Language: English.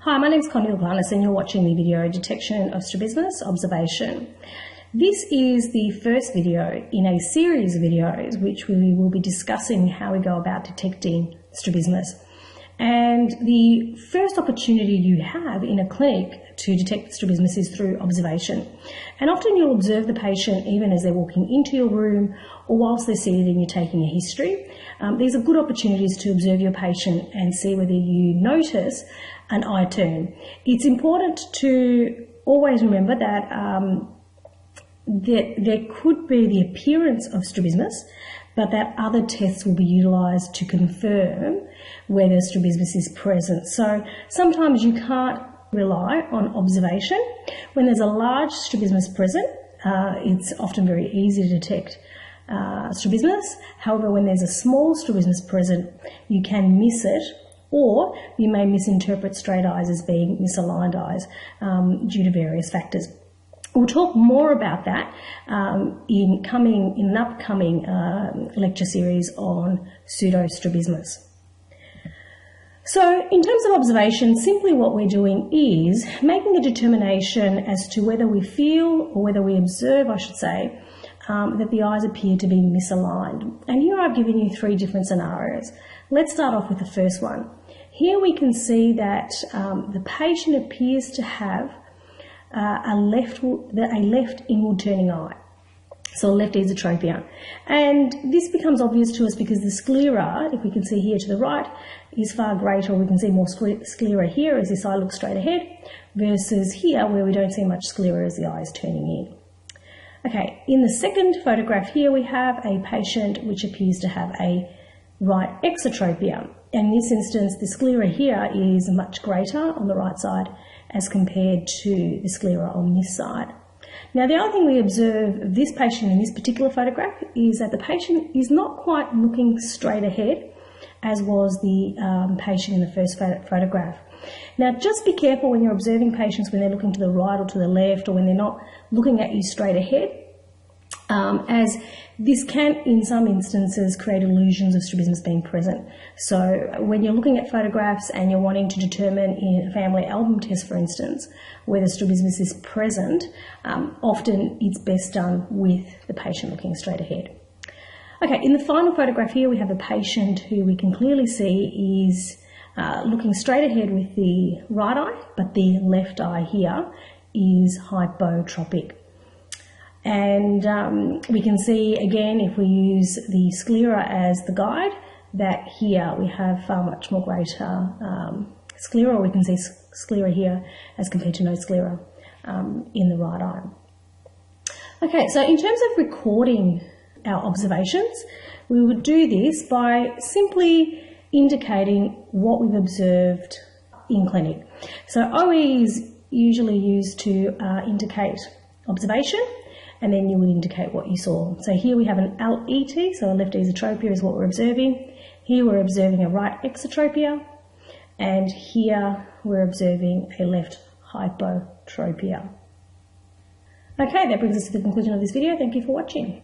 Hi, my name is Connie Luglanis and you're watching the video Detection of Strabismus Observation. This is the first video in a series of videos which we will be discussing how we go about detecting strabismus. And the first opportunity you have in a clinic to detect strabismus is through observation. And often you'll observe the patient even as they're walking into your room or whilst they're seated and you're taking a history. These are good opportunities to observe your patient and see whether you notice an eye turn. It's important to always remember that there could be the appearance of strabismus, but that other tests will be utilised to confirm whether strabismus is present. So sometimes you can't rely on observation. When there's a large strabismus present, it's often very easy to detect strabismus. However, when there's a small strabismus present, you can miss it, or you may misinterpret straight eyes as being misaligned eyes due to various factors. We'll talk more about that in an upcoming lecture series on pseudostrabismus. So in terms of observation, simply what we're doing is making a determination as to whether we feel, or whether we observe, I should say, that the eyes appear to be misaligned. And here I've given you three different scenarios. Let's start off with the first one. Here we can see that the patient appears to have a left inward turning eye, so left exotropia. And this becomes obvious to us because the sclera, if we can see here to the right, is far greater, or we can see more sclera here as this eye looks straight ahead, versus here where we don't see much sclera as the eye is turning in. Okay, in the second photograph here we have a patient which appears to have a right exotropia. And in this instance, the sclera here is much greater on the right side as compared to the sclera on this side. Now, the other thing we observe of this patient in this particular photograph is that the patient is not quite looking straight ahead as was the patient in the first photograph. Now, just be careful when you're observing patients when they're looking to the right or to the left, or when they're not looking at you straight ahead, as this can, in some instances, create illusions of strabismus being present. So when you're looking at photographs and you're wanting to determine in a family album test, for instance, whether strabismus is present, often it's best done with the patient looking straight ahead. Okay, in the final photograph here we have a patient who we can clearly see is looking straight ahead with the right eye, but the left eye here is hypotropic. And we can see again, if we use the sclera as the guide, that here we have far much more greater sclera, or we can see sclera here as compared to no sclera in the right eye. Okay, so in terms of recording our observations, we would do this by simply indicating what we've observed in clinic. So OE is usually used to indicate observation, and then you would indicate what you saw. So here we have an LET, so a left exotropia is what we're observing. Here we're observing a right exotropia, and here we're observing a left hypotropia. Okay, that brings us to the conclusion of this video. Thank you for watching.